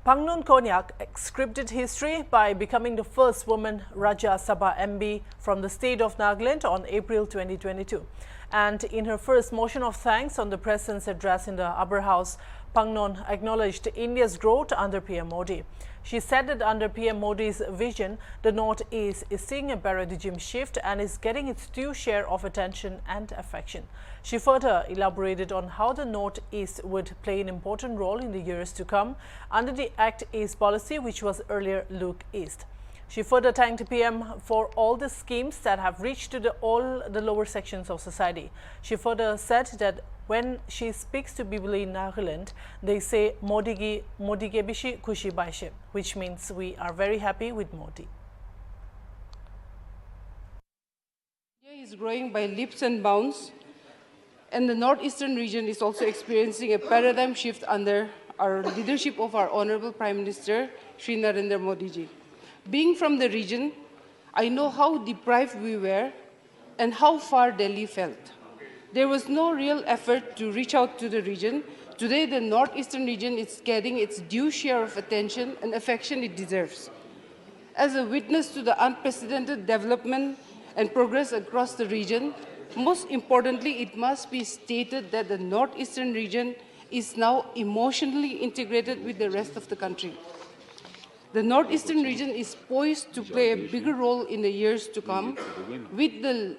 Phangnon Konyak scripted history by becoming the first woman Rajya Sabha MB from the state of Nagaland on April 2022. And in her first motion of thanks on the President's address in the Upper House, Phangnon acknowledged India's growth under PM Modi. She said that under PM Modi's vision, the Northeast is seeing a paradigm shift and is getting its due share of attention and affection. She further elaborated on how the Northeast would play an important role in the years to come under the Act East policy, which was earlier Look East. She further thanked PM for all the schemes that have reached to all the lower sections of society. She further said that when she speaks to people in Nagaland, they say Modi ke bishi khushi baishe, which means we are very happy with Modi. India is growing by leaps and bounds, and the northeastern region is also experiencing a paradigm shift under our leadership of our Honorable Prime Minister, Shri Narendra Modi ji. Being from the region, I know how deprived we were and how far Delhi felt. There was no real effort to reach out to the region. Today, the northeastern region is getting its due share of attention and affection it deserves. As a witness to the unprecedented development and progress across the region, most importantly, it must be stated that the northeastern region is now emotionally integrated with the rest of the country. The northeastern region is poised to play a bigger role in the years to come with the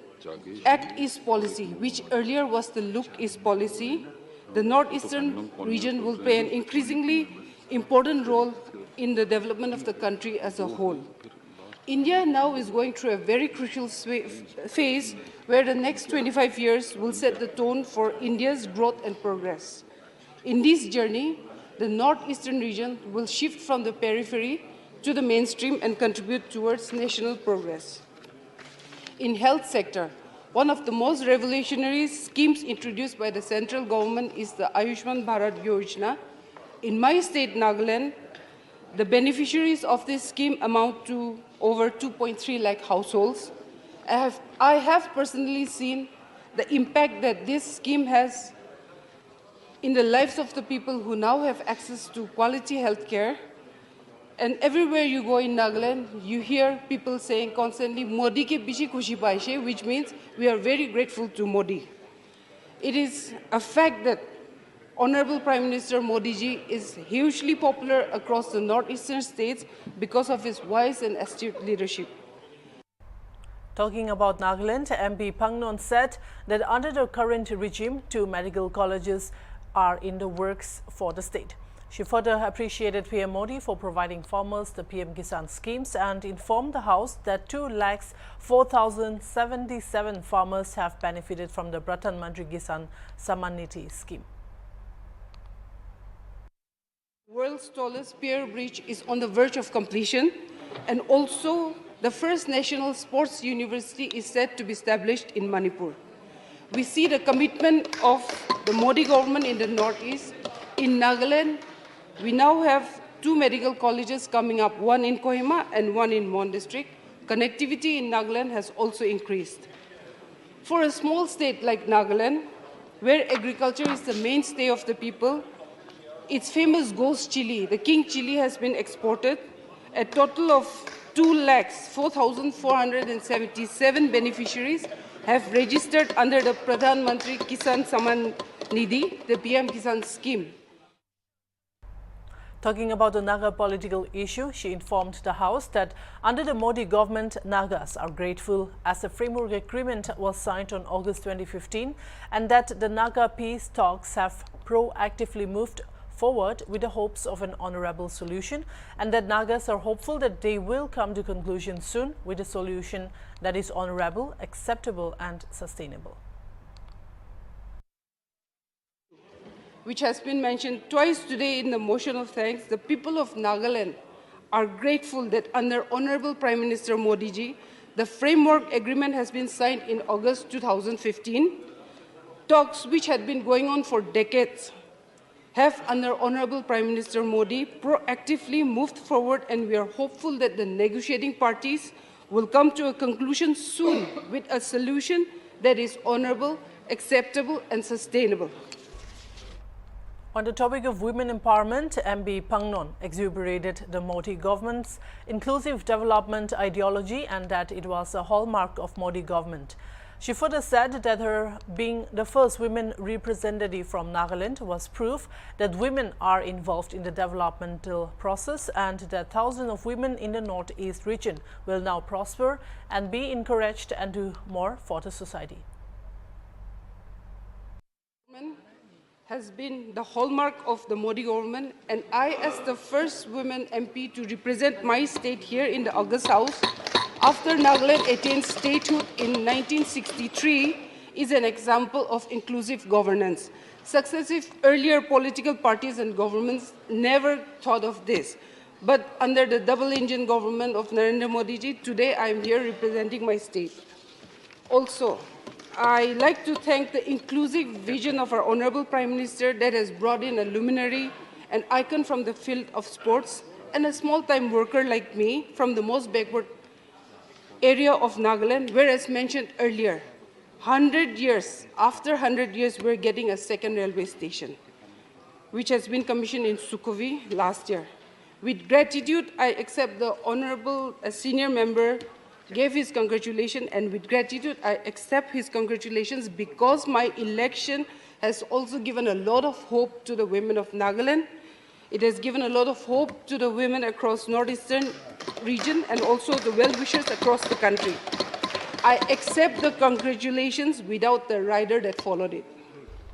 Act East policy, which earlier was the Look East policy. The northeastern region will play an increasingly important role in the development of the country as a whole. India now is going through a very crucial phase where the next 25 years will set the tone for India's growth and progress. In this journey, the northeastern region will shift from the periphery to the mainstream and contribute towards national progress. In health sector, one of the most revolutionary schemes introduced by the central government is the Ayushman Bharat Yojana. In my state, Nagaland, the beneficiaries of this scheme amount to over 2.3 lakh households. I have personally seen the impact that this scheme has in the lives of the people who now have access to quality health care. And everywhere you go in Nagaland, you hear people saying constantly, Modi ke bishi khushi paishe, which means we are very grateful to Modi. It is a fact that Honorable Prime Minister Modi ji is hugely popular across the northeastern states because of his wise and astute leadership. Talking about Nagaland, MP Phangnon said that under the current regime, 2 medical colleges are in the works for the state. She further appreciated PM Modi for providing farmers the PM Kisan schemes and informed the House that 2,04,077 farmers have benefited from the Pradhan Mantri Kisan Samman Nidhi scheme. World's tallest pier bridge is on the verge of completion, and also the first national sports university is set to be established in Manipur. We see the commitment of the Modi government in the Northeast. In Nagaland, we now have 2 medical colleges coming up, one in Kohima and one in Mon district. Connectivity in Nagaland has also increased. For a small state like Nagaland, where agriculture is the mainstay of the people, its famous ghost chili, the king chili, has been exported. A total of 2,04,477 beneficiaries have registered under the Pradhan Mantri Kisan Samman Nidhi, the PM Kisan scheme. Talking about the Naga political issue, she informed the House that under the Modi government, Nagas are grateful as the framework agreement was signed on August 2015 and that the Naga peace talks have proactively moved forward with the hopes of an honorable solution, and that Nagas are hopeful that they will come to conclusion soon with a solution that is honorable, acceptable and sustainable. Which has been mentioned twice today in the motion of thanks, the people of Nagaland are grateful that under Honorable Prime Minister Modi ji, the framework agreement has been signed in August 2015. Talks which had been going on for decades have, under Honorable Prime Minister Modi, proactively moved forward, and we are hopeful that the negotiating parties will come to a conclusion soon with a solution that is honorable, acceptable and sustainable. On the topic of women empowerment, MB Phangnon exuberated the Modi government's inclusive development ideology and that it was a hallmark of Modi government. She further said that her being the first women representative from Nagaland was proof that women are involved in the developmental process and that thousands of women in the Northeast region will now prosper and be encouraged and do more for the society. Has been the hallmark of the Modi government, and I, as the first woman MP to represent my state here in the August House, after Nagaland attained statehood in 1963, is an example of inclusive governance. Successive earlier political parties and governments never thought of this. But under the double-engine government of Narendra Modi ji, today I am here representing my state. Also, I like to thank the inclusive vision of our Honorable Prime Minister that has brought in a luminary, an icon from the field of sports, and a small-time worker like me from the most backward area of Nagaland, where, as mentioned earlier, 100 years, after 100 years, we're getting a second railway station, which has been commissioned in Sukhoi last year. With gratitude, I accept the Honorable Senior Member gave his congratulations, and with gratitude, I accept his congratulations because my election has also given a lot of hope to the women of Nagaland. It has given a lot of hope to the women across northeastern region and also the well-wishers across the country. I accept the congratulations without the rider that followed it.